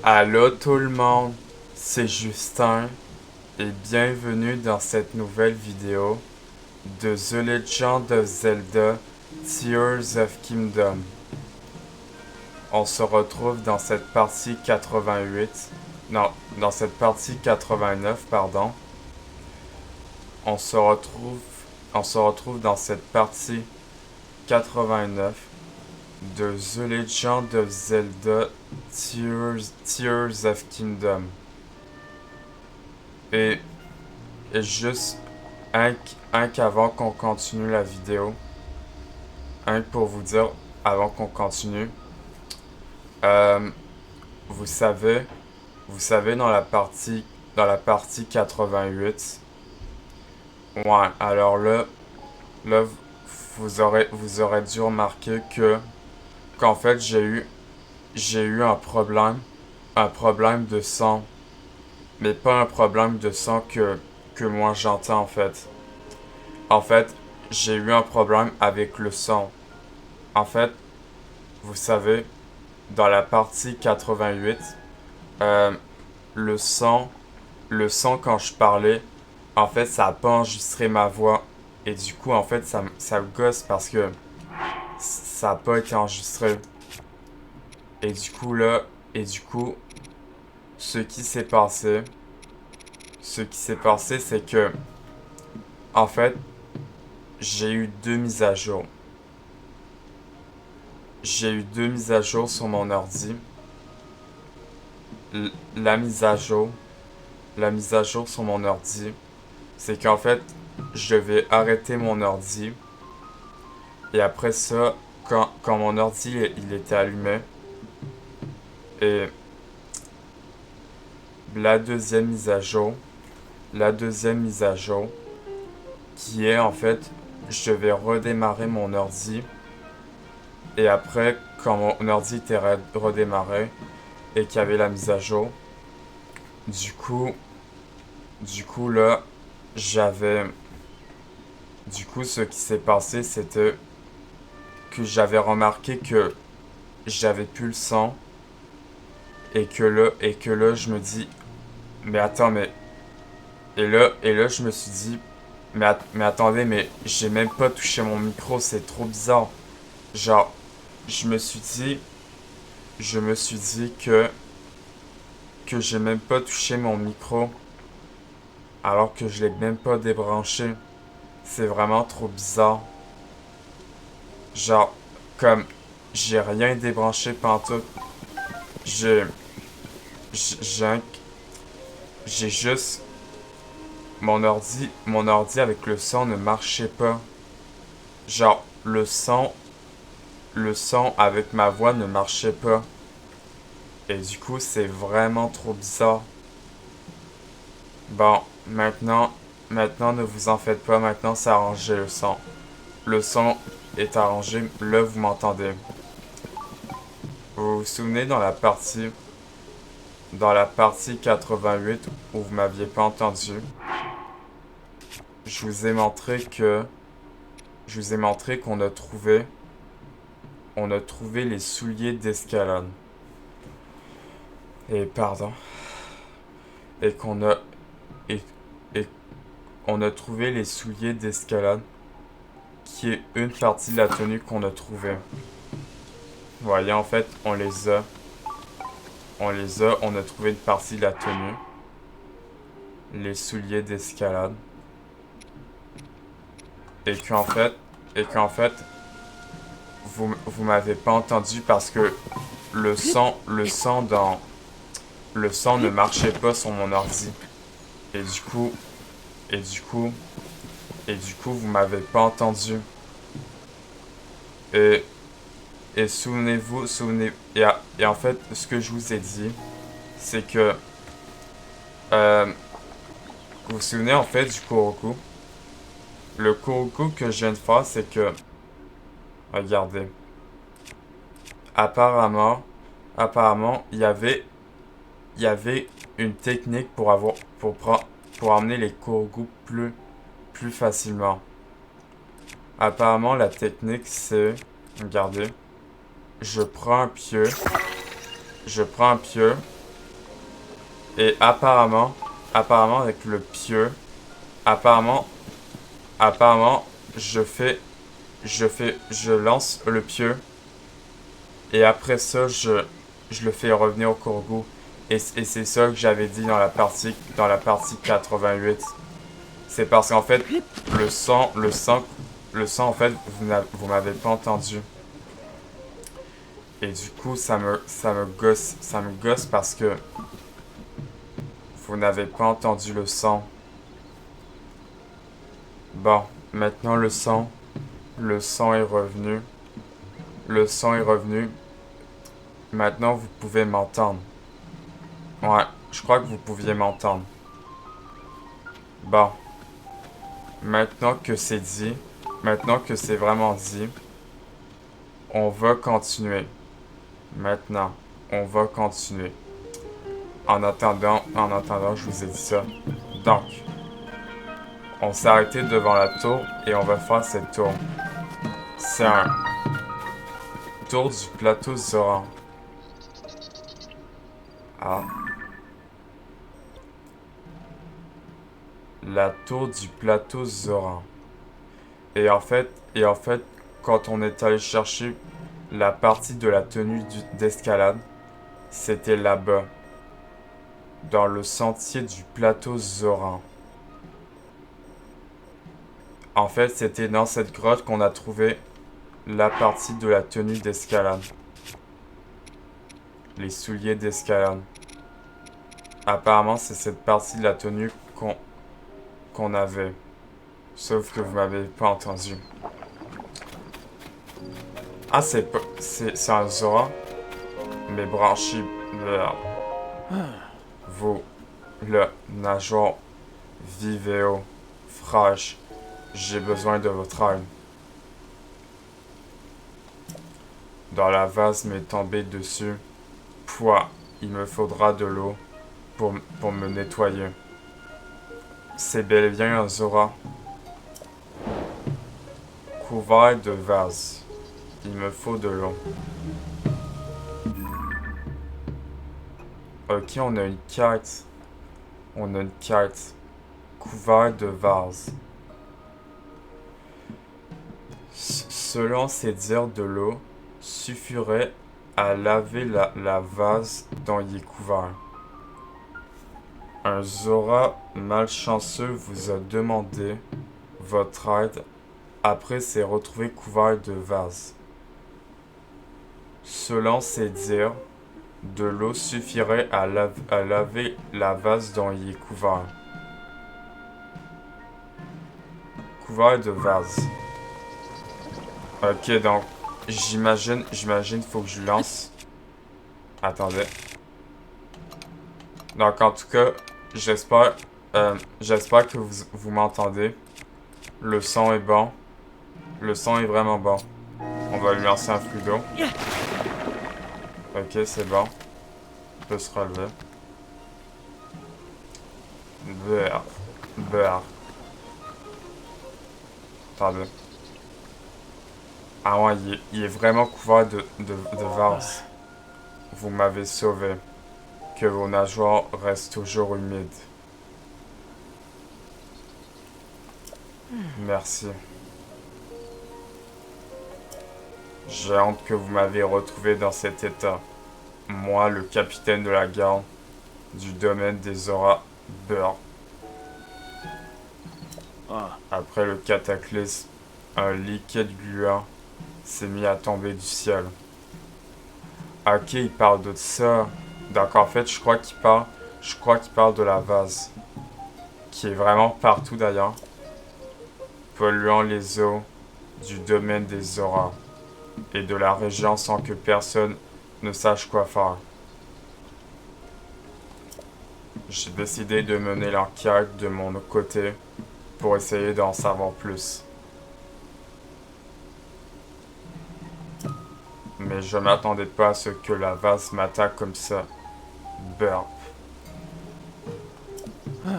Allô tout le monde, c'est Justin et bienvenue dans cette nouvelle vidéo de The Legend of Zelda Tears of Kingdom. On se retrouve dans cette partie 88, non, dans cette partie 89, pardon. On se retrouve, on se retrouve dans cette partie 89 de The Legend of Zelda Tears of Kingdom. Et Et juste un qu'avant qu'on continue la vidéo, un pour vous dire avant qu'on continue, euh, vous savez, vous savez dans la partie 88, ouais, alors là, vous aurez dû remarquer qu'en fait j'ai eu un problème de son, mais pas un problème de son que moi j'entends en fait. En fait, j'ai eu un problème avec le son. En fait, vous savez, dans la partie 88, euh, le son, le son quand je parlais, en fait, ça a pas enregistré ma voix. Et du coup, en fait, ça me gosse parce que ça a pas été enregistré. Et du coup, là, et du coup, ce qui s'est passé, c'est que, en fait, j'ai eu deux mises à jour. J'ai eu deux mises à jour sur mon ordi. La mise à jour, la mise à jour sur mon ordi, c'est qu'en fait, je vais arrêter mon ordi et après ça, quand mon ordi il était allumé, et la deuxième mise à jour, la deuxième mise à jour, qui est en fait, je vais redémarrer mon ordi et après, quand mon ordi était redémarré et qu'il y avait la mise à jour, du coup, du coup là, j'avais, du coup, ce qui s'est passé, c'était que j'avais remarqué que j'avais plus le son et que là je me dis mais attends mais et là je me suis dit mais attendez mais j'ai même pas touché mon micro, c'est trop bizarre. Genre je me suis dit je me suis dit que j'ai même pas touché mon micro alors que je l'ai même pas débranché. C'est vraiment trop bizarre. Genre comme j'ai rien débranché pantoute. J'ai j'ai un- j'ai juste mon ordi avec le son ne marchait pas. Genre, le son avec ma voix ne marchait pas. Et du coup, c'est vraiment trop bizarre. Bon, maintenant, ne vous en faites pas. Maintenant, c'est arrangé le son. Le son est arrangé. Là, vous m'entendez. Vous vous souvenez dans la partie 88 où vous m'aviez pas entendu, je vous ai montré que, je vous ai montré on a trouvé les souliers d'escalade. Et pardon. Et qu'on a, et, et on a trouvé les souliers d'escalade, qui est une partie de la tenue qu'on a trouvée. Vous voyez, en fait, on a trouvé une partie de la tenue, les souliers d'escalade, et qu'en fait, et qu'en fait, vous m'avez pas entendu parce que le son ne marchait pas sur mon ordi. Et du coup, et du coup, et du coup, vous m'avez pas entendu. Et, et et en fait, ce que je vous ai dit, c'est que, vous vous souvenez en fait du Kuroko? Le Kuroko que je viens de faire, c'est que, regardez, apparemment, apparemment, il y avait une technique pour amener les Kuroko plus facilement. Apparemment, la technique, c'est, regardez, je prends un pieu, je prends un pieu, Et apparemment avec le pieu, apparemment, je lance le pieu et après ça, je le fais revenir au courgoût. Et c'est ça que j'avais dit dans la partie 88. C'est parce qu'en fait, le sang, en fait, vous m'avez pas entendu. Et du coup, ça me gosse parce que vous n'avez pas entendu le sang. Bon, maintenant le sang est revenu. Le sang est revenu. Maintenant, vous pouvez m'entendre. Ouais, je crois que vous pouviez m'entendre. Bon, maintenant que c'est dit, maintenant que c'est vraiment dit, on va continuer. Maintenant, on va continuer. En attendant, je vous ai dit ça. Donc, on s'est arrêté devant la tour et on va faire cette tour. C'est un tour du plateau Zoran. Ah. La tour du plateau Zoran. Et en fait, quand on est allé chercher la partie de la tenue d'escalade, c'était là-bas, dans le sentier du plateau Zoran. En fait, c'était dans cette grotte qu'on a trouvé la partie de la tenue d'escalade. Les souliers d'escalade. Apparemment, c'est cette partie de la tenue qu'on avait. Sauf que vous m'avez pas entendu. Ah, c'est un Zora. Mes branchies. Vous, le nageoire vivéo, fraîche. J'ai besoin de votre aide. Dans la vase m'est tombé dessus. Pouah, il me faudra de l'eau pour me nettoyer. C'est bel et bien un Zora. Couvert de vase. Il me faut de l'eau. Ok, on a une carte. On a une carte. Couvert de vase. Selon ses dires, de l'eau suffirait à laver la vase dont il est couvert. Un Zora malchanceux vous a demandé votre aide après s'est retrouvé couvert de vase. Selon ses dires, de l'eau suffirait à laver la vase dont il est couvert. Couvert de vase. Ok, donc, j'imagine, faut que je lance. Attendez. Donc, en tout cas, j'espère que vous m'entendez. Le son est bon. Le son est vraiment bon. On va lui lancer un flux d'eau. Ok, c'est bon. Il peut se relever. Beurre. Beurre. Attendez. Ah ouais, il est vraiment couvert de vase. Vous m'avez sauvé. Que vos nageoires restent toujours humides. Merci. J'ai honte que vous m'avez retrouvé dans cet état. Moi, le capitaine de la garde du domaine des auras Beurre. Après le cataclysme, un liquide gluant s'est mis à tomber du ciel. Ok, il parle de ça. Donc en fait, je crois qu'il parle de la vase. Qui est vraiment partout d'ailleurs. Polluant les eaux du domaine des auras. Et de la région sans que personne ne sache quoi faire. J'ai décidé de mener l'enquête de mon côté pour essayer d'en savoir plus. Mais je m'attendais pas à ce que la vase m'attaque comme ça. Burp.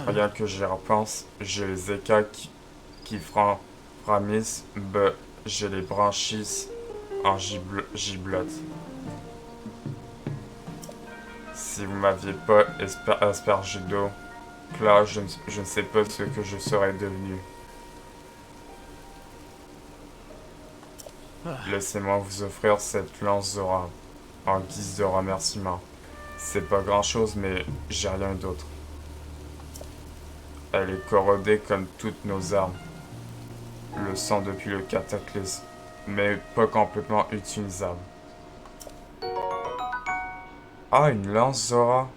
Rien que j'y repense, j'ai les écailles qui framissent, j'ai les branchies en giblotte. Si vous m'aviez pas aspergé d'eau, là, je ne sais pas ce que je serais devenu. Laissez-moi vous offrir cette lance Zora, en guise de remerciement. C'est pas grand-chose, mais j'ai rien d'autre. Elle est corrodée comme toutes nos armes. Le sang depuis le cataclysme, mais pas complètement utilisable. Ah, une lance Zora.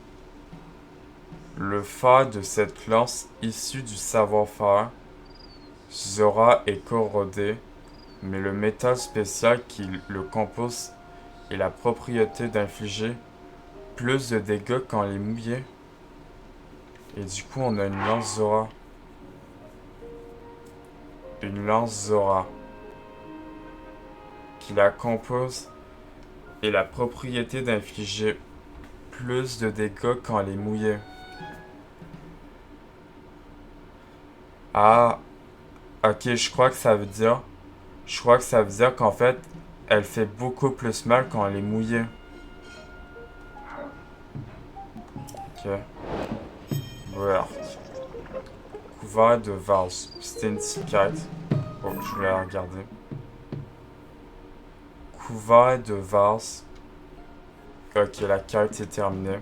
Le fer de cette lance issue du savoir-faire Zora est corrodé, mais le métal spécial qui le compose et la propriété d'infliger plus de dégâts quand elle est mouillée. Et du coup, on a une lance Zora. Une lance Zora qui la compose et la propriété d'infliger plus de dégâts quand elle est mouillée. Ah, ok, je crois que ça veut dire... Je crois que ça veut dire qu'en fait, elle fait beaucoup plus mal quand elle est mouillée. Ok. Work. Couvert de vase. C'était une petite quête. Oh, je voulais la regarder. Couvert de vase. Ok, la quête est terminée.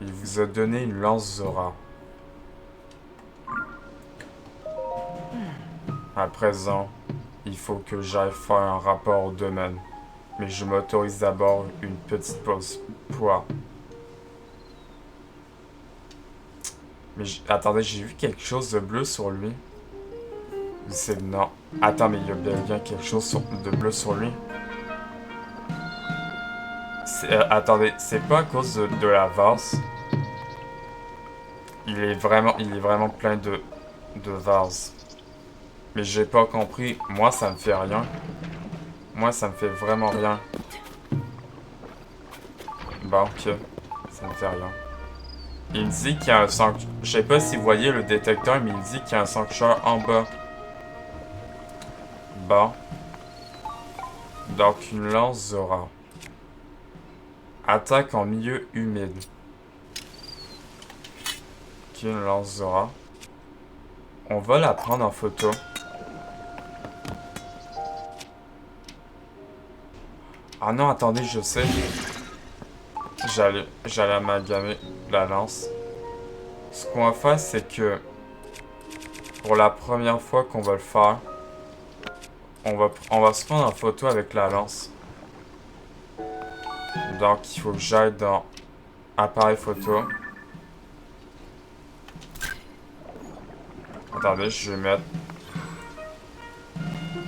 Il vous a donné une lance Zora. À présent, il faut que j'aille faire un rapport au domaine. Mais je m'autorise d'abord une petite pause. Poids. Mais attendez, j'ai vu quelque chose de bleu sur lui. C'est non. Attends, mais il y a bien quelque chose de bleu sur lui. Attendez, c'est pas à cause de la vase. Il est vraiment plein de vases. Mais j'ai pas compris. Moi, ça me fait rien. Moi, ça me fait vraiment rien. Bon, ok. Ça me fait rien. Il me dit qu'il y a un sanctuaire. Je sais pas si vous voyez le détecteur, mais il me dit qu'il y a un sanctuaire en bas. Bon. Donc, une lance Zora. Attaque en milieu humide. Ok, une lance Zora. On va la prendre en photo. Ah non, attendez, je sais. J'allais amalgamer la lance. Ce qu'on va faire, c'est que pour la première fois qu'on va le faire, on va se prendre en photo avec la lance. Donc, il faut que j'aille dans appareil photo. Attendez, je vais mettre...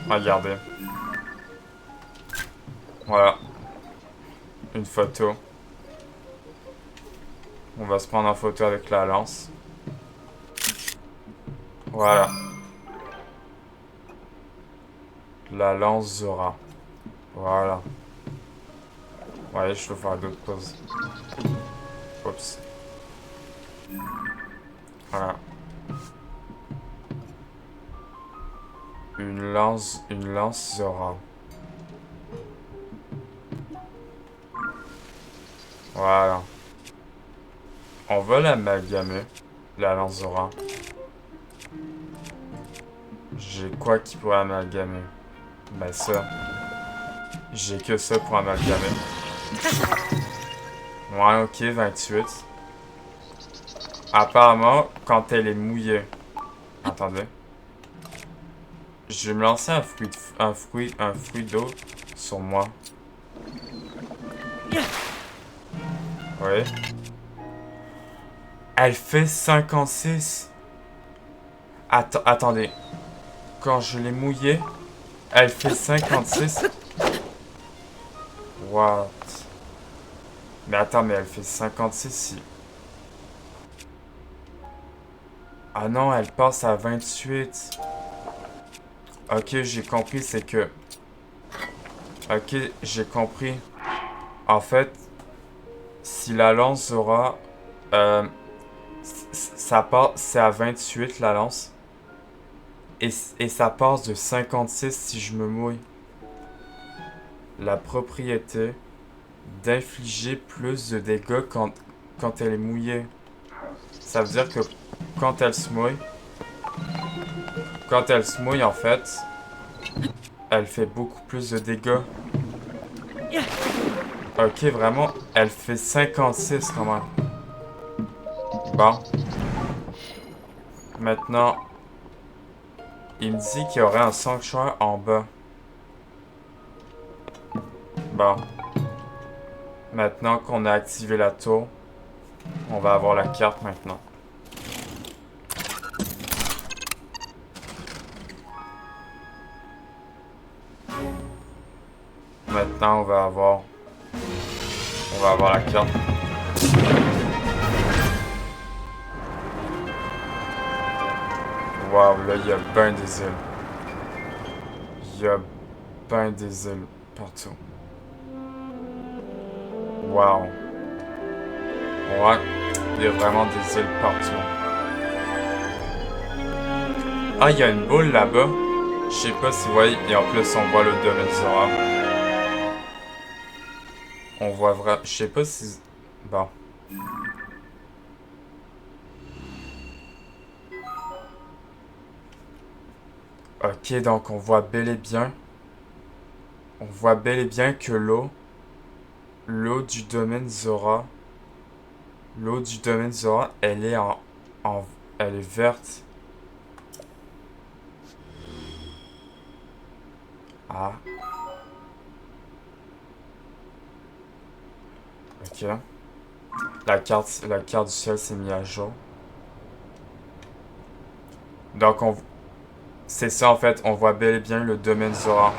Regardez. Voilà. Une photo. On va se prendre en photo avec la lance. Voilà. La lance Zora. Voilà. Ouais, je peux faire d'autres poses. Oups. Voilà. Une lance Zora. Voilà. On va l'amalgamer, la lance Zora. J'ai quoi qui pourrait amalgamer? Ben ça. J'ai que ça pour amalgamer. Ouais, ok, 28. Apparemment, quand elle est mouillée... Attendez. Je vais me lancer un fruit d'eau sur moi. Oui. Elle fait 56. Attendez. Quand je l'ai mouillée, elle fait 56. What? Mais attends, mais elle fait 56 si... Ah non, elle passe à 28. Ok, j'ai compris, c'est que... Ok, j'ai compris. En fait, si la lance aura... ça part... C'est à 28 la lance. Et ça passe de 56 si je me mouille. La propriété d'infliger plus de dégâts quand elle est mouillée. Ça veut dire que quand elle se mouille, en fait, elle fait beaucoup plus de dégâts. Ok, vraiment, elle fait 56 quand même. Bon. Maintenant, il me dit qu'il y aurait un sanctuaire en bas. Bon. Maintenant qu'on a activé la tour, on va avoir la carte maintenant. Maintenant, on va avoir la carte. Waouh, là, il y a ben des îles. Il y a ben des îles partout. Waouh. Ouais, il y a vraiment des îles partout. Ah, il y a une boule là-bas. Je sais pas si vous voyez, et en plus, on voit le domaine Zora. On voit vraiment... Je sais pas si... Bon. Ok, donc on voit bel et bien... On voit bel et bien que l'eau du domaine Zora... L'eau du domaine Zora, elle est elle est verte. Ah. Ok. La carte du ciel s'est mise à jour. Donc c'est ça en fait, on voit bel et bien le domaine Zora.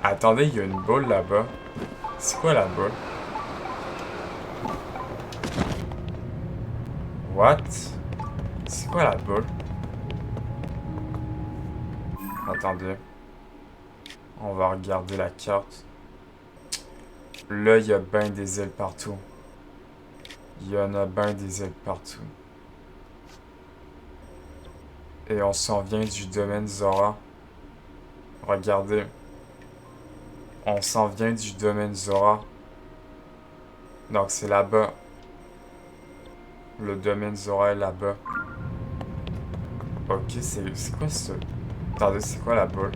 Attendez, il y a une boule là-bas. C'est quoi la boule? What? C'est quoi la boule? Attendez. On va regarder la carte. Là, il y a ben des îles partout. Il y en a ben des îles partout. Et on s'en vient du domaine Zora. Regardez. On s'en vient du domaine Zora. Donc c'est là-bas. Le domaine Zora est là-bas. Ok, c'est quoi ce... Attendez, c'est quoi la boule?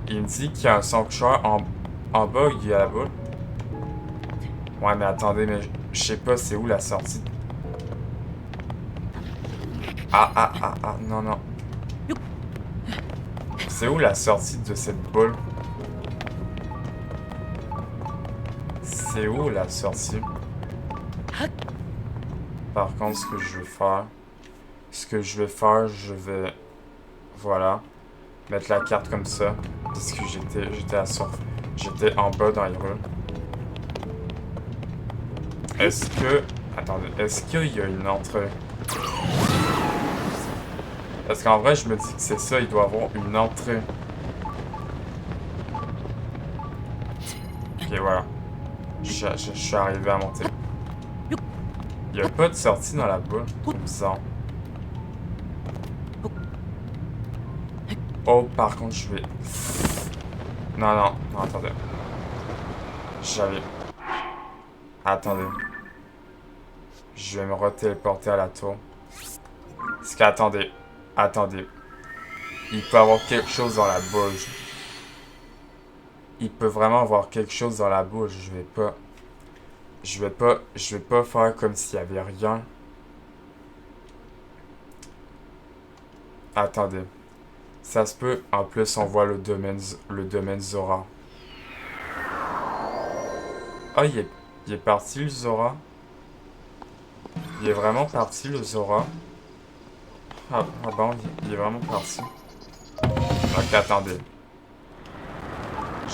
Il me dit qu'il y a un sanctuaire en bas, il y a la boule. Ouais, mais attendez, mais je sais pas c'est où la sortie. Ah, non, non. C'est où la sortie de cette boule? C'est où la sortie? Par contre, ce que je vais faire, voilà, mettre la carte comme ça, parce que j'étais en bas dans les rues. Attendez, est-ce qu'il y a une entrée? Parce qu'en vrai, je me dis que c'est ça, il doit y avoir une entrée. Ok, voilà. Je suis arrivé à monter. Il n'y a pas de sortie dans la boule. C'est bizarre. Oh, par contre, je vais... Non, attendez. J'avais... Attendez. Je vais me retéléporter à la tour. Parce qu'attendez. Attendez. Il peut y avoir quelque chose dans la boule. Il peut vraiment avoir quelque chose dans la boule. Je vais pas faire comme s'il y avait rien. Attendez. Ça se peut. En plus, on voit le domaine Zora. Ah, il est parti le Zora. Il est vraiment parti le Zora. Ah bon, il est vraiment parti. Ok, attendez.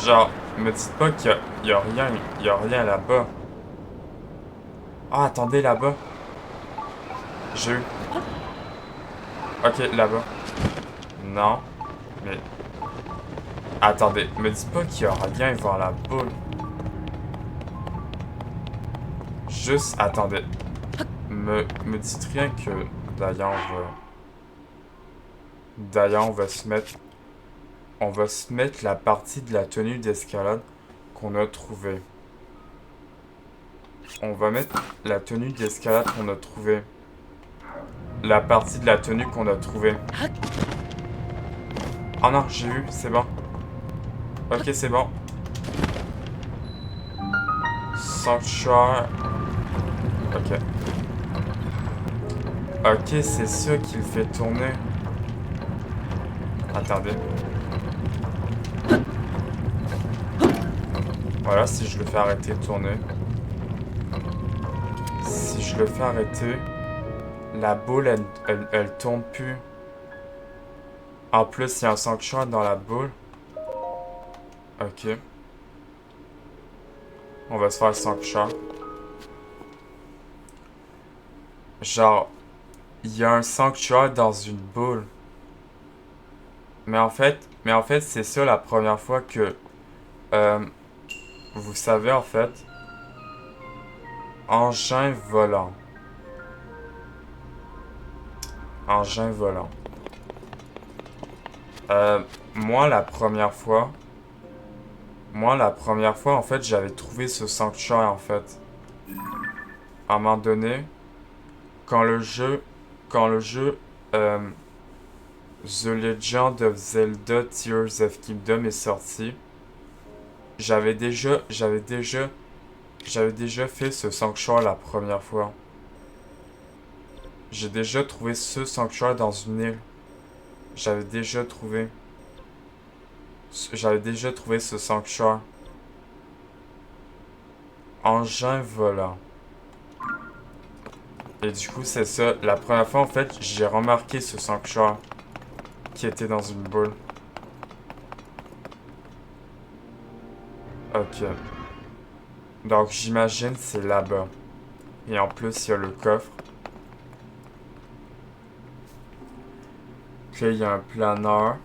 Genre, me dites pas qu'il y a rien, là-bas. Ah, attendez, là-bas. J'ai eu. Ok, là-bas. Non, mais... Attendez, me dites pas qu'il y a rien vers la boule. Juste, attendez. Me dites rien que... D'ailleurs, on va se mettre... on va se mettre la partie de la tenue d'escalade qu'on a trouvée. On va mettre la tenue d'escalade qu'on a trouvée. La partie de la tenue qu'on a trouvée. Oh non, j'ai vu, c'est bon. Ok, c'est bon. Sanctuaire. Ok. Ok, c'est ça qui le fait tourner. Attendez. Voilà, si je le fais arrêter de tourner. Si je le fais arrêter, la boule, elle tourne plus. En plus, il y a un sanctuaire dans la boule. Ok. On va se faire le sanctuaire. Genre, il y a un sanctuaire dans une boule. Mais en fait, c'est ça la première fois que... vous savez, en fait... Engin volant. Engin volant. Moi, la première fois... en fait, j'avais trouvé ce sanctuaire, en fait. À un moment donné, quand le jeu... The Legend of Zelda Tears of Kingdom est sorti, j'avais déjà fait ce sanctuaire la première fois. J'ai déjà trouvé ce sanctuaire dans une île. J'avais déjà trouvé ce sanctuaire. Engin volant. Et du coup, c'est ça. La première fois, en fait, j'ai remarqué ce sanctuaire qui était dans une boule. Ok. Donc, j'imagine c'est là-bas. Et en plus, il y a le coffre. Puis, il y a un planeur.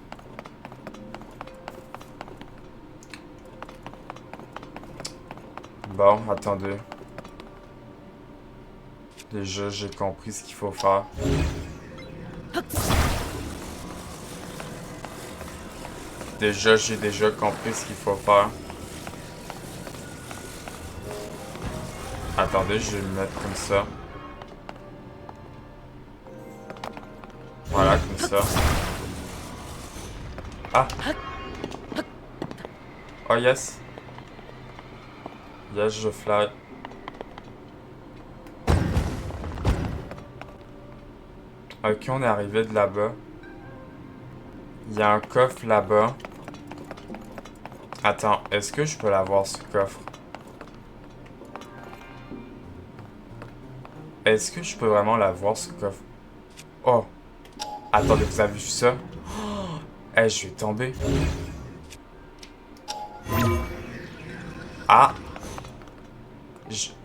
Bon, attendez. Déjà, j'ai compris ce qu'il faut faire. J'ai déjà compris ce qu'il faut faire. Attendez, je vais le mettre comme ça. Voilà, comme ça. Ah! Oh yes! Yes, je fly. Ok, on est arrivé de là-bas. Il y a un coffre là-bas. Attends, est-ce que je peux l'avoir ce coffre? Est-ce que je peux vraiment l'avoir ce coffre? Oh! Attendez, vous avez vu ça? Eh, je vais tomber. Ah!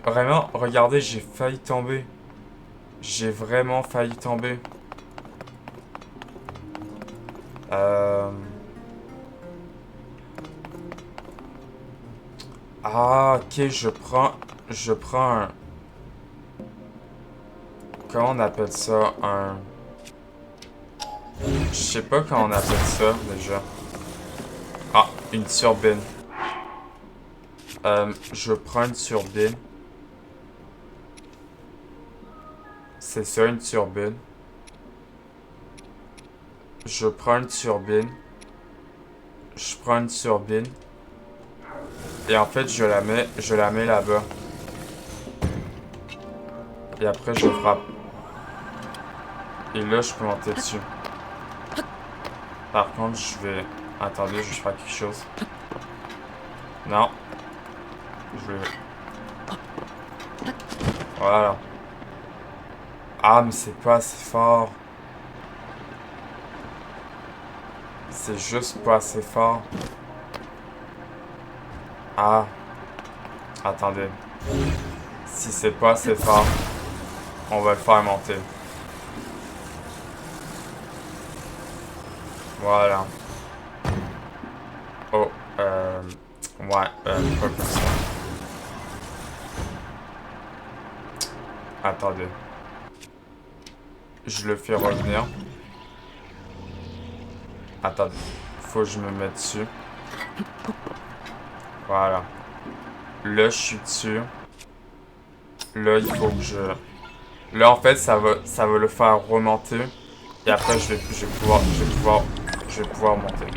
Vraiment, regardez, j'ai failli tomber. J'ai vraiment failli tomber. Ah, ok, je prends un... Comment on appelle ça? Je sais pas comment on appelle ça, déjà. Ah, une turbine. Je prends une turbine. C'est ça, une turbine. Je prends une turbine. Je prends une turbine. Et en fait, je la mets là-bas. Et après, je frappe. Et là, je peux monter dessus. Par contre, je vais... Attendez, je vais faire quelque chose. Non. Je vais... Voilà. Ah, mais c'est pas assez fort. C'est juste pas assez fort. Ah. Attendez. Si c'est pas assez fort, on va le faire monter. Voilà. Oh, ouais, pas comme ça. Attendez. Je le fais revenir. Attendez. faut que je me mette dessus. Voilà. Là, je suis dessus. Là, il faut que je... Là, en fait, ça va le faire remonter. Et après, je vais pouvoir monter.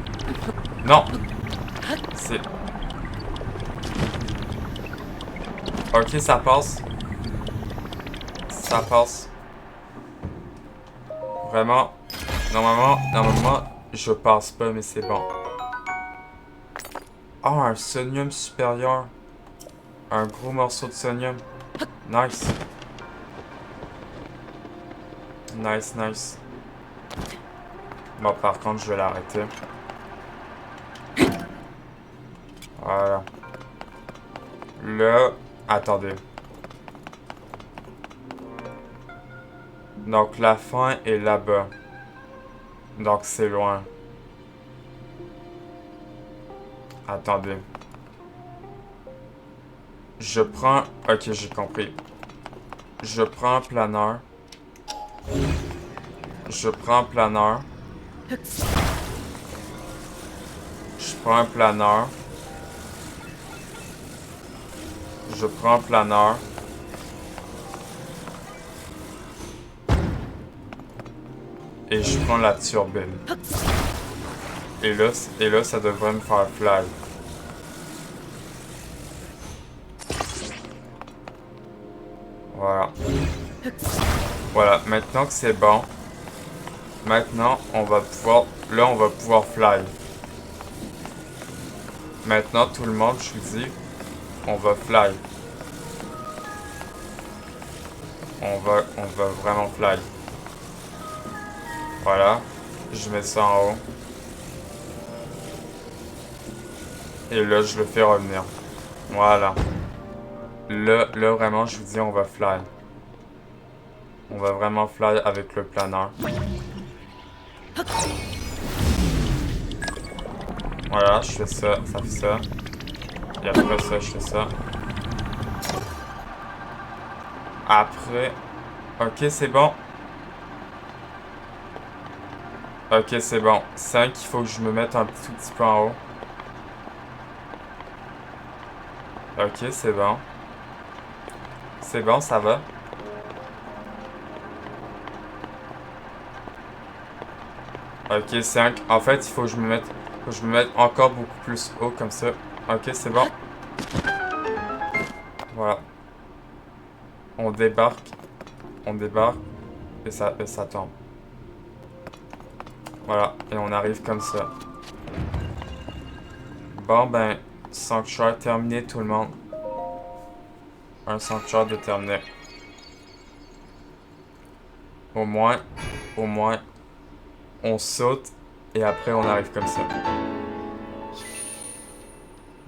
Non! C'est... Ok, ça passe. Ça passe. Vraiment. Normalement, je passe pas, mais c'est bon. Oh, un sonium supérieur. Un gros morceau de sonium. Nice. Nice, nice. Bon, par contre, je vais l'arrêter. Voilà. Là, attendez. Donc, la fin est là-bas. Donc, c'est loin. Attendez. Je prends... Ok, j'ai compris. Je prends un planeur. Je prends un planeur. Je prends un planeur. Je prends un planeur. Et je prends la turbine. Et là, ça devrait me faire fly. Voilà. Voilà, maintenant que c'est bon, maintenant on va pouvoir... Là, on va pouvoir fly. Maintenant, tout le monde, je vous dis, on va fly. On va vraiment fly. Voilà. Je mets ça en haut. Et là, je le fais revenir. Voilà. Là, vraiment, je vous dis, on va fly. On va vraiment fly avec le planeur. Voilà, je fais ça, ça fait ça. Et après ça, je fais ça. Après... Ok, c'est bon. Ok, c'est bon. 5, il faut que je me mette un tout petit peu en haut. Ok, c'est bon. C'est bon, ça va. Ok, 5. En fait, il faut que je me mette encore beaucoup plus haut comme ça. Ok, c'est bon. Voilà. On débarque. On débarque. Et ça tombe. Voilà. Et on arrive comme ça. Bon, ben, sanctuaire terminé, tout le monde. Un sanctuaire de terminé. Au moins, on saute et après on arrive comme ça.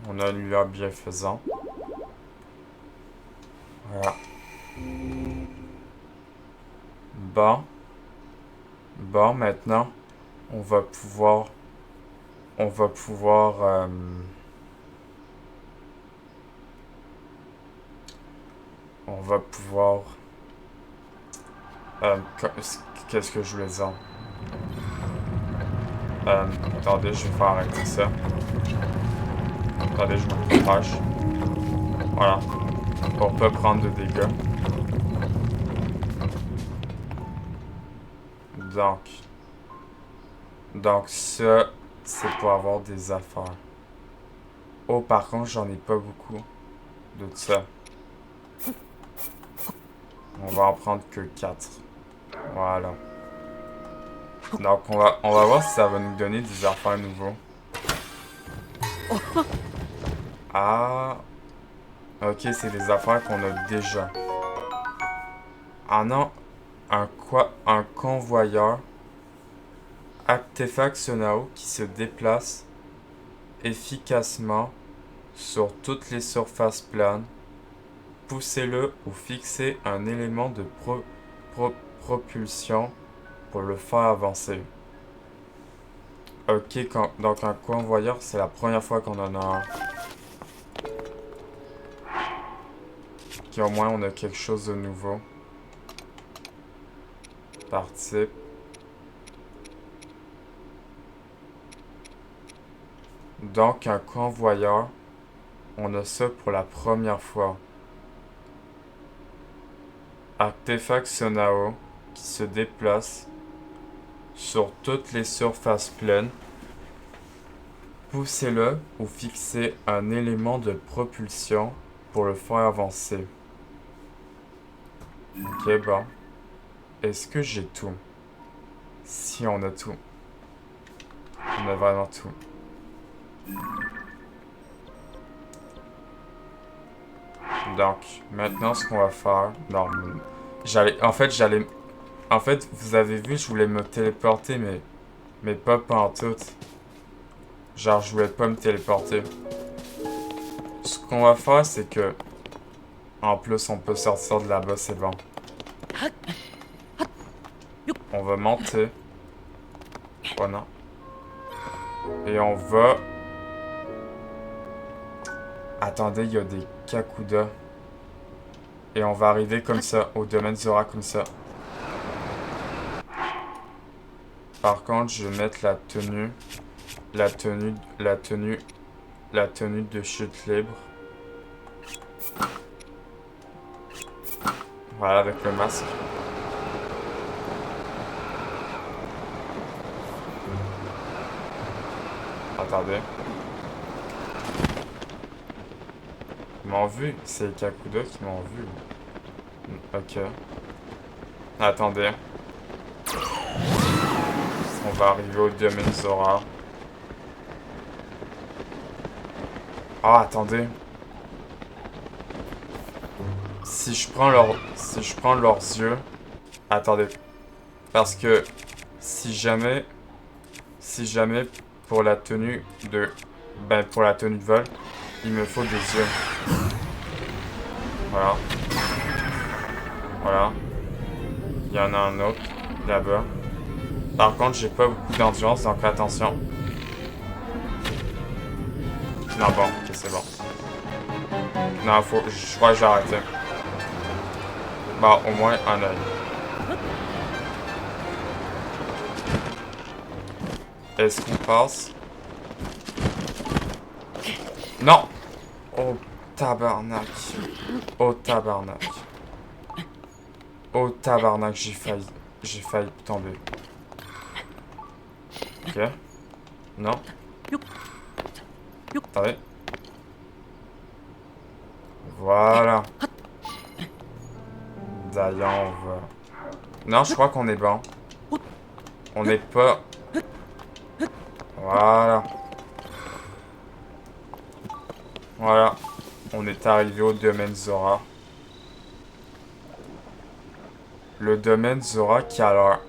On a lueur bienfaisant. Voilà. Bon. Bon, maintenant, on va pouvoir... On va pouvoir... on va pouvoir... qu'est-ce que je voulais dire? Attendez, je vais faire arrêter ça. Attendez, je me protège. Voilà. Pour pas prendre de dégâts. Donc ça, c'est pour avoir des affaires. Oh, par contre, j'en ai pas beaucoup de ça. On va en prendre que 4. Voilà. Donc, on va voir si ça va nous donner des affaires nouveaux. Ah. Ok, c'est des affaires qu'on a déjà. Ah non. Un convoyeur. Artefact Sonao qui se déplace efficacement sur toutes les surfaces planes. Poussez-le ou fixez un élément de propulsion pour le faire avancer. Ok, donc un convoyeur, c'est la première fois qu'on en a un. Ok, au moins on a quelque chose de nouveau. Participe. Donc, un convoyeur, on a ça pour la première fois. Artefact Sonao qui se déplace sur toutes les surfaces pleines. Poussez-le ou fixez un élément de propulsion pour le faire avancer. Ok, bon. Est-ce que j'ai tout? Si, on a tout. On a vraiment tout. Donc, maintenant, ce qu'on va faire... Non, En fait, vous avez vu, je voulais me téléporter, mais pas pantoute. Genre, je voulais pas me téléporter. Ce qu'on va faire, c'est que... En plus, on peut sortir de là-bas, c'est bon. On va monter. Oh non. Et on va... Attendez, il y a des Kakuda. Et on va arriver comme ça, au domaine Zora comme ça. Par contre, je vais mettre la tenue de chute libre. Voilà, avec le masque. Attendez. Ils m'ont vu. C'est les Kakuda qui m'ont vu. Ok. Attendez. On va arriver au domaine Zora. Ah, attendez. Si je prends leurs yeux... Attendez. Parce que si jamais pour la tenue de... pour la tenue de vol, il me faut des yeux. Voilà. Voilà. Il y en a un autre là-bas. Par contre, j'ai pas beaucoup d'endurance, donc attention. Non, bon, ok, c'est bon. Non, je crois que j'ai arrêté. Bon, au moins un œil. Est-ce qu'on passe? Non! Oh, tabarnak. Oh, tabarnak. Oh, tabarnak, j'ai failli tomber. Ok. Non. Attendez. Voilà. D'ailleurs, on va... Non, je crois qu'on est bon. On n'est pas... Voilà. Voilà. On est arrivé au domaine Zora. Le domaine Zora qui a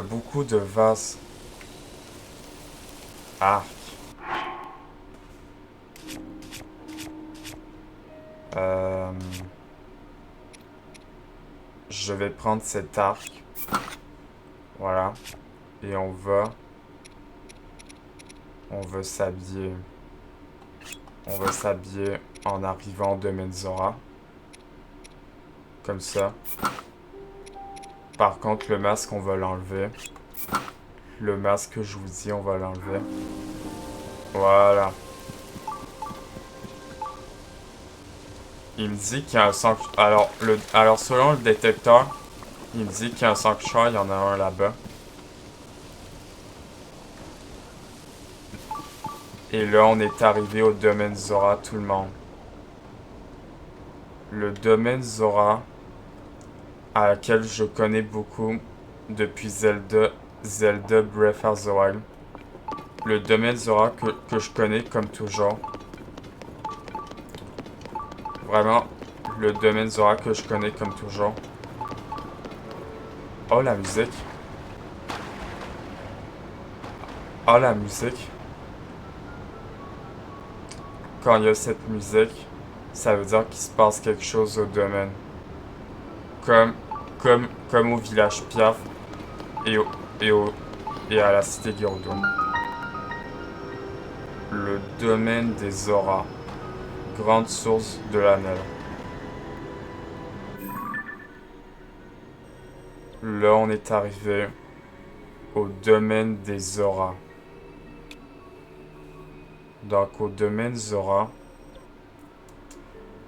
beaucoup de vases. Arc. Je vais prendre cet arc. Voilà. Et on va s'habiller. On va s'habiller en arrivant au domaine Zora. Comme ça. Par contre, le masque, on va l'enlever. Le masque, je vous dis, on va l'enlever. Voilà. Il me dit qu'il y a un sanctuaire. Alors, selon le détecteur, il me dit qu'il y a un sanctuaire, il y en a un là-bas. Et là, on est arrivé au domaine Zora, tout le monde. Le domaine Zora, à laquelle je connais beaucoup depuis Zelda Breath of the Wild. Le domaine Zora que je connais comme toujours. Vraiment, le domaine Zora que je connais comme toujours. Oh, la musique. Oh, la musique. Quand il y a cette musique, ça veut dire qu'il se passe quelque chose au domaine. Comme au village Piaf et à la cité Gerudo. Le domaine des Zora. Grande source de l'Anel. Là, on est arrivé au domaine des Zora. Donc, au domaine Zora,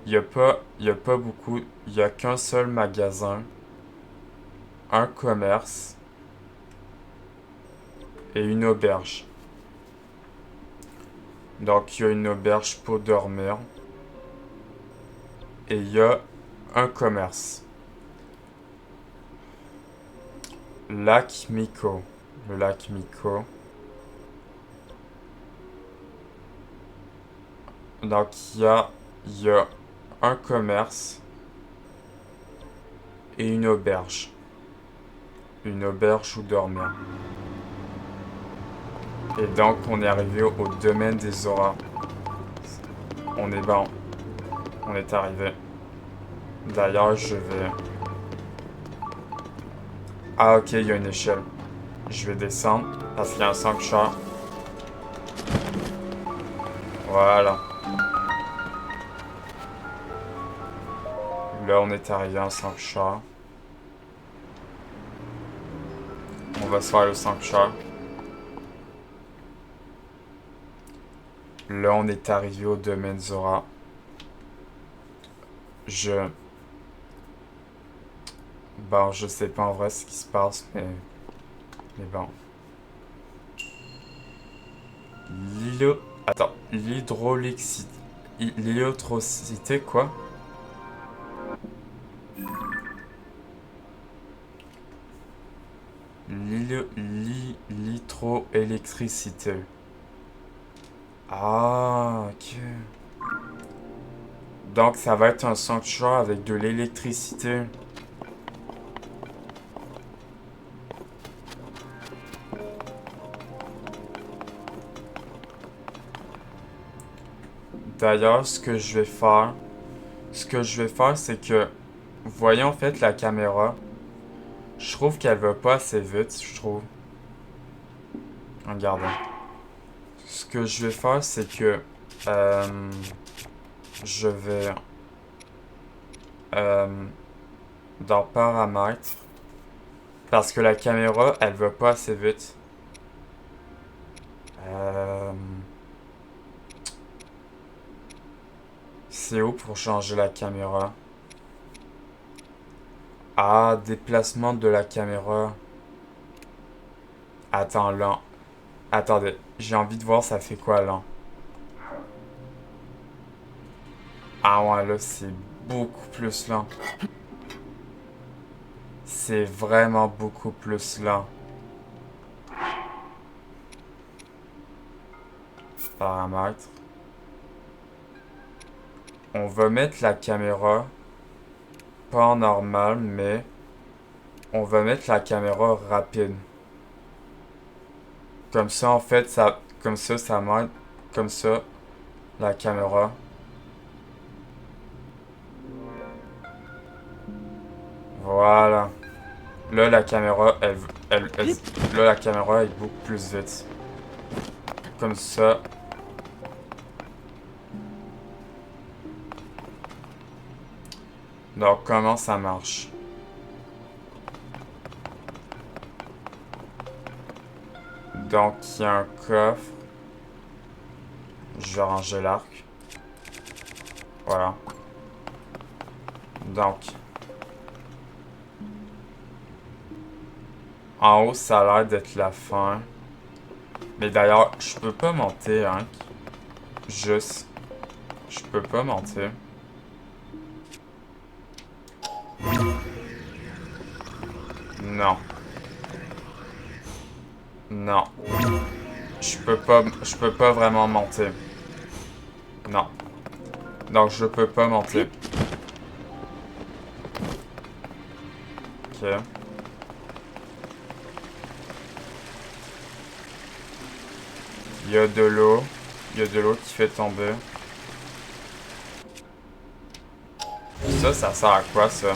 il y a pas beaucoup. Il y a qu'un seul magasin, un commerce et une auberge. Donc, il y a une auberge pour dormir et il y a un commerce. Lac Miko. Le lac Miko. Donc, il y a un commerce et une auberge. Une auberge où dormir. Et donc, on est arrivé au domaine des auras. On est bon. On est arrivé. D'ailleurs, je vais... Ah, ok, il y a une échelle. Je vais descendre parce qu'il y a un sanctuaire. Voilà. Là, on est arrivé à un sanctuaire. On va se faire le sanctuaire. Là, on est arrivé au domaine Zora. Bon, je sais pas en vrai ce qui se passe, mais bon. Attends, l'hydrotrocité, quoi? L'hydroélectricité. Ah, ok. Donc, ça va être un sanctuaire avec de l'électricité. D'ailleurs, ce que je vais faire, c'est que, voyons en fait la caméra. Je trouve qu'elle va pas assez vite, je trouve. Regardez. Ce que je vais faire, c'est que je vais dans paramètres parce que la caméra, elle va pas assez vite. C'est où pour changer la caméra? Ah, déplacement de la caméra. Attends, là. Attendez, j'ai envie de voir ça fait quoi là. Ah ouais, là, c'est beaucoup plus lent. C'est vraiment beaucoup plus lent. Paramètres. On va mettre la caméra pas en normal, mais on va mettre la caméra rapide. Comme ça, en fait, ça m'aide. Comme ça, la caméra. Voilà. Là, la caméra, là, la caméra est beaucoup plus vite. Comme ça. Donc, comment ça marche? Donc, il y a un coffre. Je vais ranger l'arc. Voilà. Donc. En haut, ça a l'air d'être la fin. Mais d'ailleurs, je peux pas monter, hein. Juste. Je peux pas monter. Non. Non. Je peux pas vraiment monter. Non. Donc, je peux pas monter. Ok. Il y a de l'eau. Il y a de l'eau qui fait tomber. Ça sert à quoi, ça?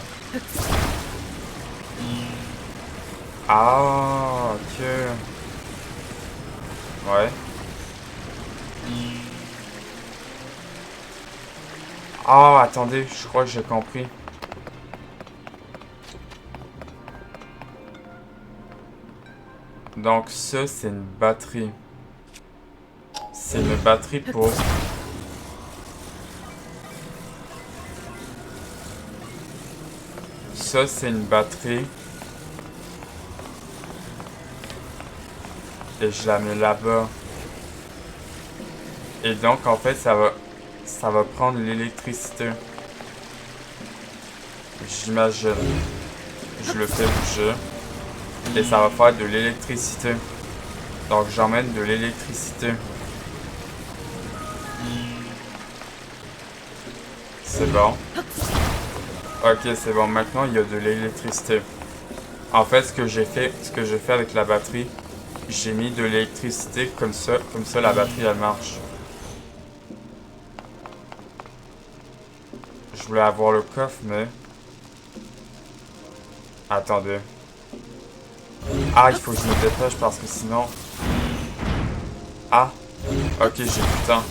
Ah, ok. Ouais. Ah, attendez, je crois que j'ai compris. Donc ça, c'est une batterie. c'est une batterie pour... Ça, c'est une batterie. Et je la mets là-bas. Et donc, en fait, ça va prendre l'électricité. J'imagine. Je le fais bouger. Et ça va faire de l'électricité. Donc, j'emmène de l'électricité. C'est bon. Ok, c'est bon. Maintenant, il y a de l'électricité. En fait, ce que j'ai fait avec la batterie, j'ai mis de l'électricité comme ça la batterie elle marche. Je voulais avoir le coffre, mais... Attendez. Ah, il faut que je me dépêche parce que sinon... Ah, ok, j'ai du temps.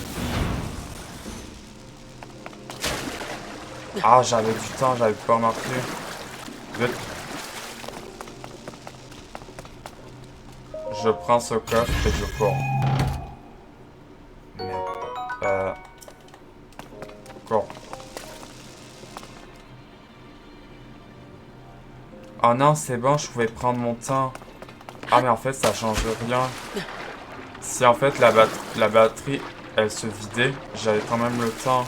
Ah, j'avais du temps, j'avais pas remarqué. Vite. Je prends ce coffre et je cours. Merde. Cours. Oh non, c'est bon, je pouvais prendre mon temps. Ah, mais en fait, ça change rien. Si en fait la batterie, elle se vidait, j'avais quand même le temps.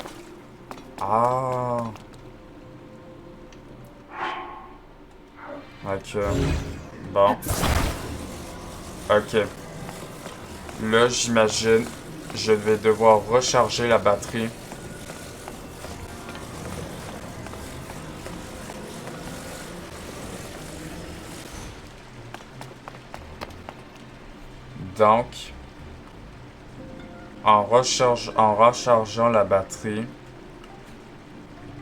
Ah. Ok. Bon. Ok. Là, j'imagine, je vais devoir recharger la batterie. Donc, en rechargeant la batterie,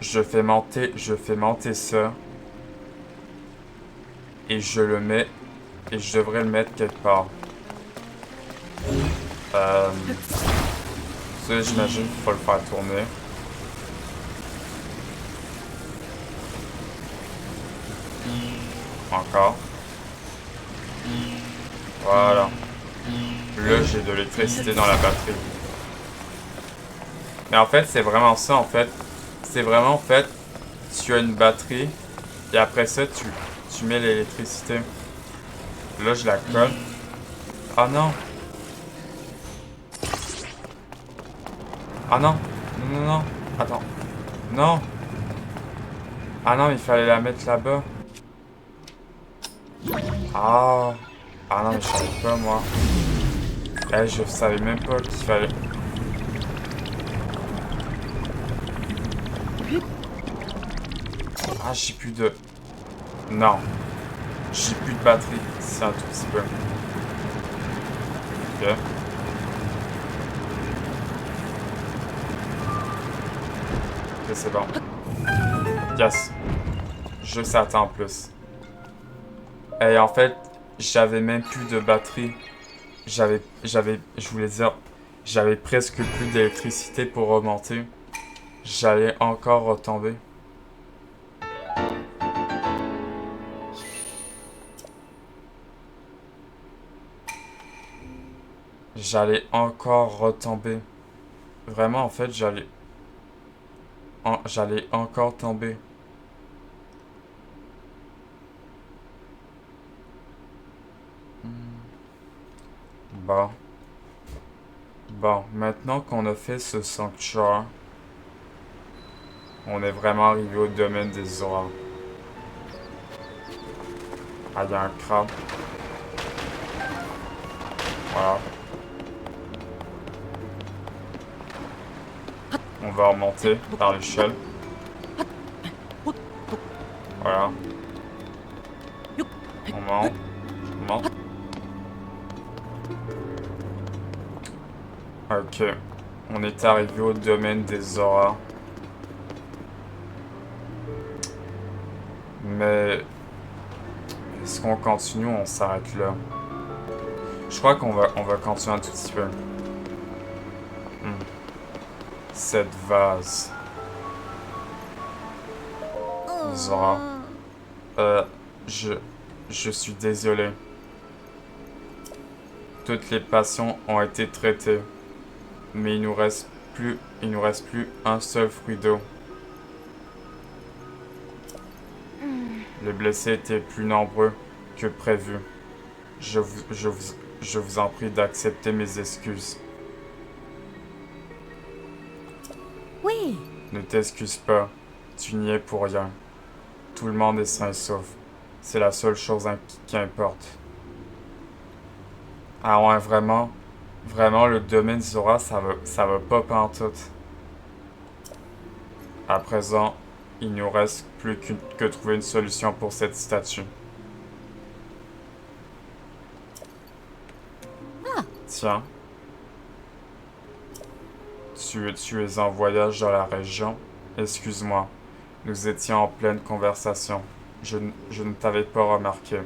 je fais monter ça et je le mets et je devrais le mettre quelque part. Ça, j'imagine qu'il faut le faire tourner. Encore. Voilà. Là, j'ai de l'électricité dans la batterie. Mais en fait, c'est vraiment ça, en fait. C'est vraiment, en fait, tu as une batterie, et après ça, tu mets l'électricité. Là, je la colle. Ah non! Ah non! Non, non, non! Attends. Non! Ah non, il fallait la mettre là-bas. Ah! Ah non, mais je savais pas, moi. Eh, je savais même pas qu'il fallait... Ah, j'ai plus de... Non. J'ai plus de batterie. C'est un tout petit peu. Ok. Ok, c'est bon. Yes. Juste attends en plus. Et en fait, j'avais même plus de batterie. Je voulais dire, j'avais presque plus d'électricité pour remonter. J'allais encore retomber. J'allais encore retomber. Vraiment, en fait, j'allais encore tomber. Bon. Bon, maintenant qu'on a fait ce sanctuaire, on est vraiment arrivé au domaine des auras. Ah, il y a un crabe. Voilà. On va remonter par l'échelle. Voilà. On monte. On monte. Ok. On est arrivé au domaine des auras. Mais... est-ce qu'on continue ou on s'arrête là? Je crois qu'on va continuer un tout petit peu. Cette vase. Zora. Je suis désolé. Toutes les passions ont été traitées. Mais il nous reste plus un seul fruit d'eau. Les blessés étaient plus nombreux que prévu. Je vous, je vous, je vous en prie d'accepter mes excuses. Oui. Ne t'excuse pas, tu n'y es pour rien. Tout le monde est sain et sauf. C'est la seule chose qui importe. Ah ouais, vraiment, vraiment, le domaine Zora, ça va pas pantoute. À présent, il nous reste plus que trouver une solution pour cette statue. Tiens, tu es en voyage dans la région. Excuse-moi, nous étions en pleine conversation. Je ne t'avais pas remarqué.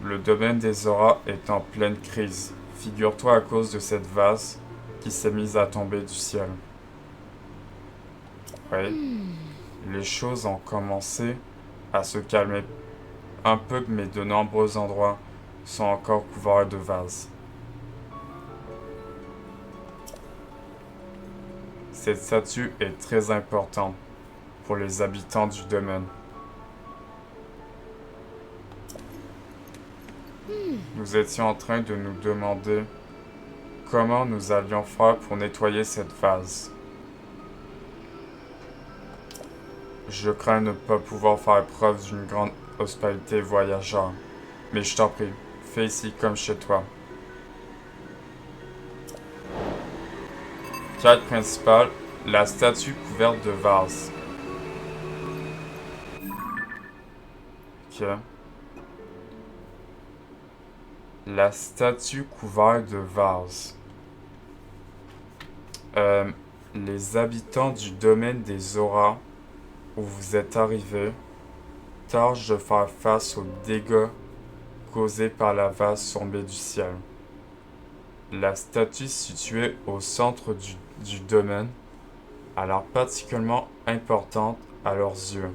Le domaine des auras est en pleine crise. Figure-toi à cause de cette vase qui s'est mise à tomber du ciel. Oui, les choses ont commencé à se calmer un peu, mais de nombreux endroits sont encore couverts de vases. Cette statue est très importante pour les habitants du domaine. Nous étions en train de nous demander comment nous allions faire pour nettoyer cette vase. Je crains ne pas pouvoir faire preuve d'une grande hospitalité voyageur, mais je t'en prie, fais ici comme chez toi. Quête principale, la statue couverte de vases. Ok. La statue couverte de vases. Les habitants du domaine des auras où vous êtes arrivés tâchent de faire face aux dégâts causés par la vase tombée du ciel. La statue située au centre du domaine a l'air particulièrement importante à leurs yeux.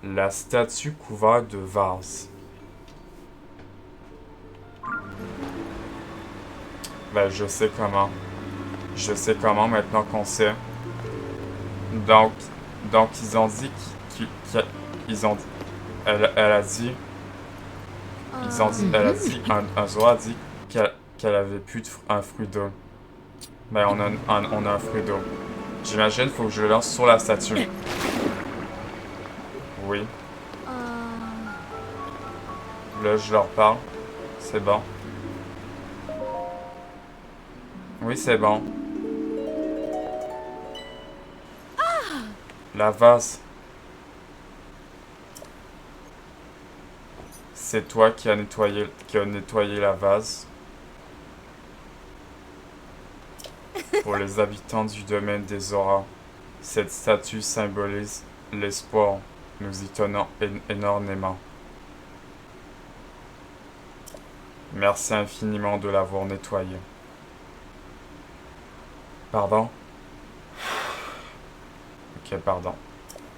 La statue couverte de vases. Ben, je sais comment. Je sais comment maintenant qu'on sait. Donc, donc ils ont dit qu'ils ont, elle a dit, ils ont dit, elle a dit, un Zora a dit qu'elle avait plus un fruit d'eau. Ben, on a un fruit d'eau. J'imagine, faut que je le lance sur la statue. Oui. Là, je leur parle. C'est bon. Oui, c'est bon. La vase. C'est toi qui as nettoyé la vase. Pour les habitants du domaine des auras, cette statue symbolise l'espoir. Nous y tenons énormément. Merci infiniment de l'avoir nettoyée. Pardon? Ok, pardon.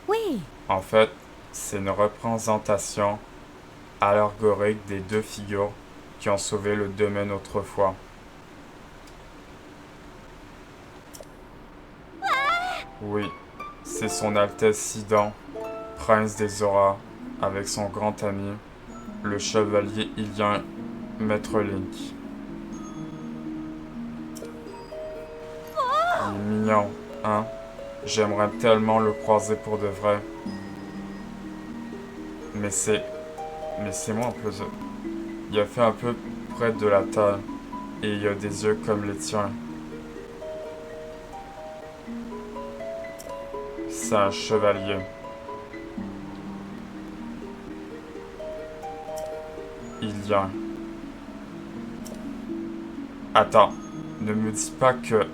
Oui. En fait, c'est une représentation allégorique des deux figures qui ont sauvé le domaine autrefois. Oui, c'est son Altesse Sidon, prince des auras, avec son grand ami, le chevalier Ilien, Maître Link. Il est mignon, hein? J'aimerais tellement le croiser pour de vrai. Mais c'est moi un peu... Il a fait un peu près de la taille, et il a des yeux comme les tiens. C'est un chevalier. Ilien. Attends, ne me dis pas que...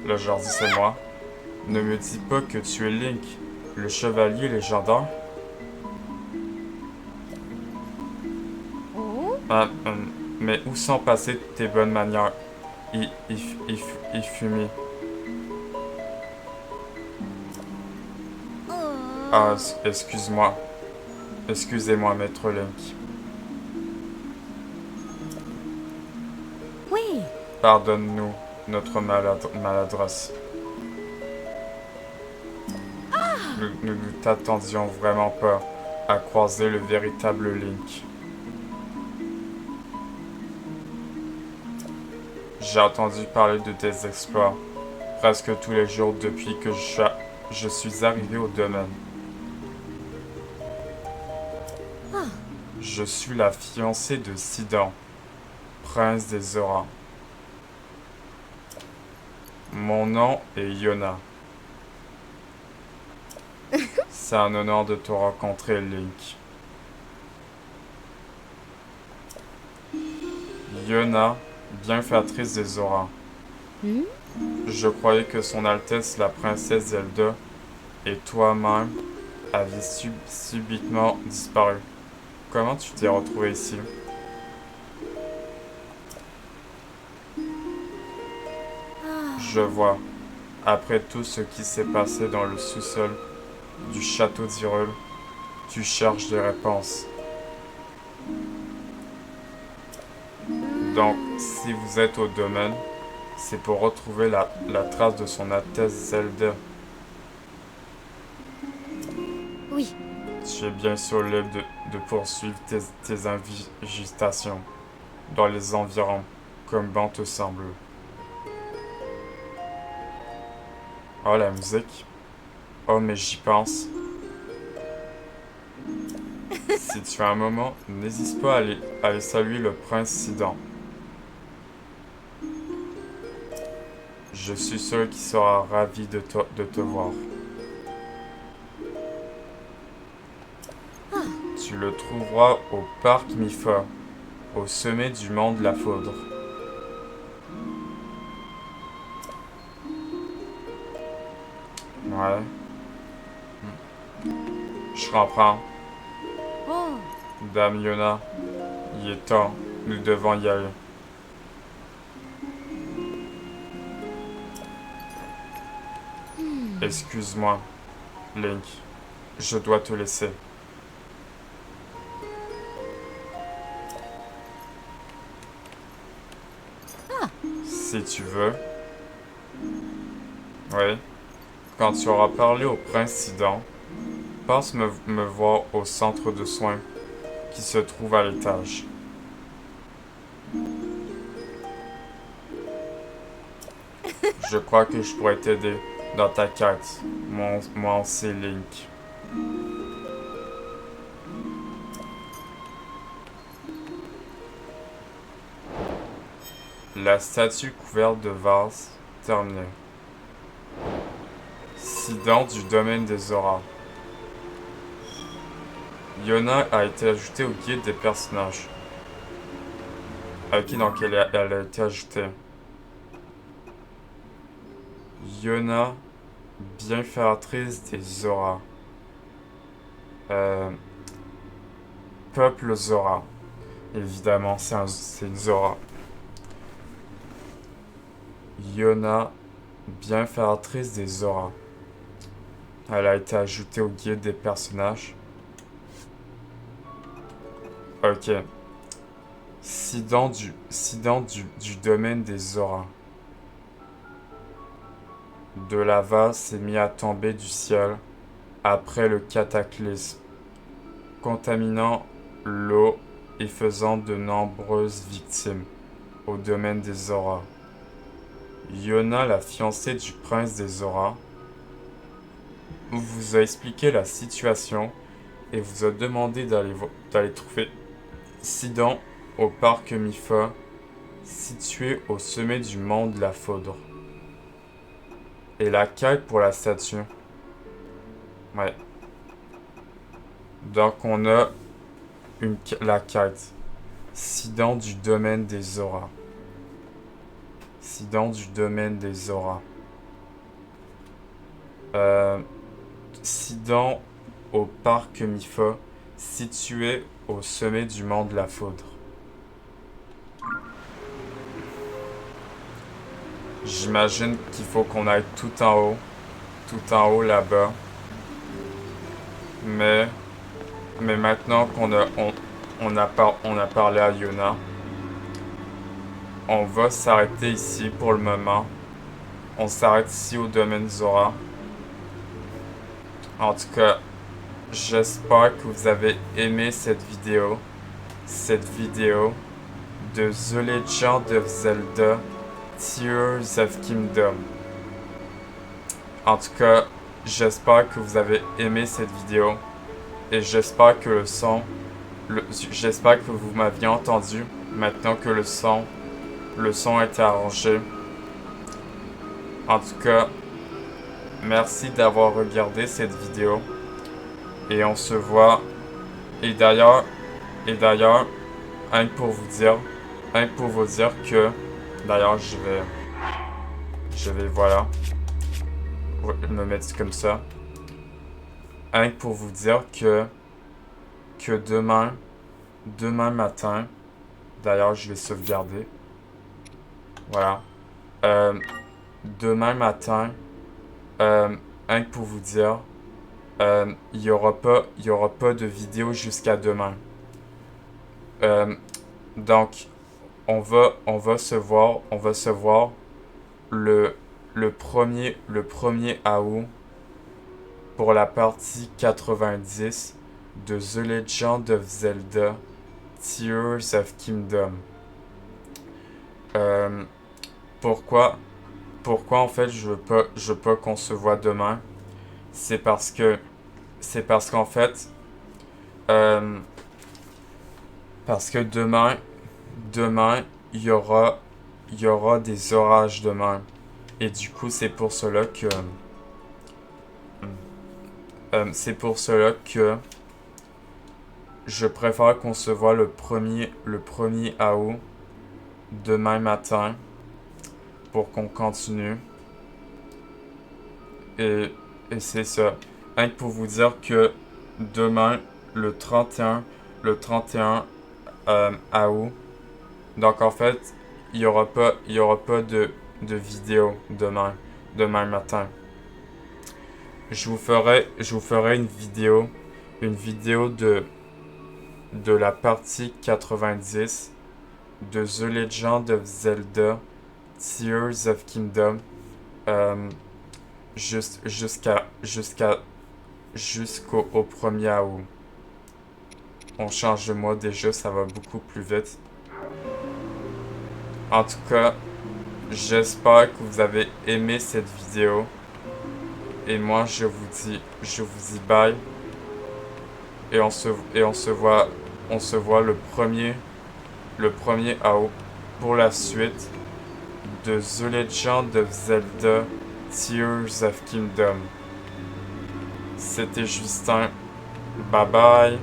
Là, je leur dis c'est moi. Ne me dis pas que tu es Link, le chevalier légendaire. Ah, mais où sont passées tes bonnes manières, Ifumi? Ah, excuse-moi. Excusez-moi, Maître Link. Oui. Pardonne-nous notre maladresse. Nous ne t'attendions vraiment pas à croiser le véritable Link. J'ai entendu parler de tes exploits presque tous les jours depuis que je suis arrivé au domaine. Je suis la fiancée de Sidon, prince des Zora. Mon nom est Yona. C'est un honneur de te rencontrer, Link. Yona, bienfaitrice des Zora. Je croyais que son Altesse la princesse Zelda et toi-même aviez subitement disparu. Comment tu t'es retrouvé ici? Je vois. Après tout ce qui s'est passé dans le sous-sol du château d'Hyrule, tu cherches des réponses. Donc, si vous êtes au domaine, c'est pour retrouver la trace de son Altesse Zelda. Oui. Tu es bien sûr libre de poursuivre tes invitations dans les environs, comme bon te semble. Oh, la musique. Oh, mais j'y pense. Si tu as un moment, n'hésite pas à aller saluer le prince Sidon. Je suis sûr qu'il sera ravi de te voir. Tu le trouveras au parc Mifa, au sommet du mont de la Foudre. Ouais. Je comprends. Oh. Dame Yona, il est temps, nous devons y aller. Excuse-moi, Link, je dois te laisser. Si tu veux. Oui. Quand tu auras parlé au prince Sidon, passe me voir au centre de soins qui se trouve à l'étage. Je crois que je pourrais t'aider dans ta quête. Moi aussi, Link. La statue couverte de vases terminée. Sidon du domaine des Zora. Yona a été ajoutée au guide des personnages. Ok, donc elle a été ajoutée. Yona, bienfaitrice des Zora. Peuple Zora. Évidemment, c'est une Zora. Yona, bienfaitrice des Zora. Elle a été ajoutée au guide des personnages. Ok. Sidon du domaine des Zora. De la vase s'est mis à tomber du ciel après le cataclysme, contaminant l'eau et faisant de nombreuses victimes au domaine des Zora. Yona, la fiancée du prince des Zora, vous a expliqué la situation et vous a demandé d'aller trouver Sidon au parc Mifa, situé au sommet du mont de la Foudre. Et la quête pour la statue. Ouais. Donc on a la quête. Sidon du domaine des Zora. Sidon du domaine des Zora. Sidon au parc Mifa, situé au sommet du mont de la Foudre. J'imagine qu'il faut qu'on aille tout en haut là-bas. Mais mais maintenant on a parlé à Yuna, on va s'arrêter ici pour le moment. On s'arrête ici au domaine Zora. En tout cas, j'espère que vous avez aimé cette vidéo. Cette vidéo de The Legend of Zelda Tears of Kingdom. En tout cas, j'espère que vous avez aimé cette vidéo. Et j'espère que j'espère que vous m'aviez entendu maintenant que le son est arrangé. En tout cas, merci d'avoir regardé cette vidéo. Et on se voit. Et d'ailleurs, rien que pour vous dire que, d'ailleurs, je vais, voilà, me mettre comme ça. Rien que pour vous dire que demain matin, d'ailleurs, je vais sauvegarder. Voilà. Demain matin, rien que pour vous dire, il y aura pas de vidéo jusqu'à demain. Donc, on va se voir le 1er août pour la partie 90 de The Legend of Zelda Tears of Kingdom. Pourquoi en fait je veux pas qu'on se voit demain? C'est parce qu'en fait parce que demain il y aura des orages demain, et du coup c'est pour cela que je préfère qu'on se voit le 1er août demain matin pour qu'on continue. Et c'est ça. Rien que pour vous dire que demain, le 31 août, donc en fait, il y aura pas de vidéo demain matin. Je vous ferai une vidéo de la partie 90 de The Legend of Zelda Tears of Kingdom, jusqu'au 1er août. On change de mois déjà, ça va beaucoup plus vite. En tout cas, j'espère que vous avez aimé cette vidéo. Et moi, je vous dis bye. Et on se voit le 1er août pour la suite de The Legend of Zelda Tears of Kingdom. C'était Justin. Bye bye.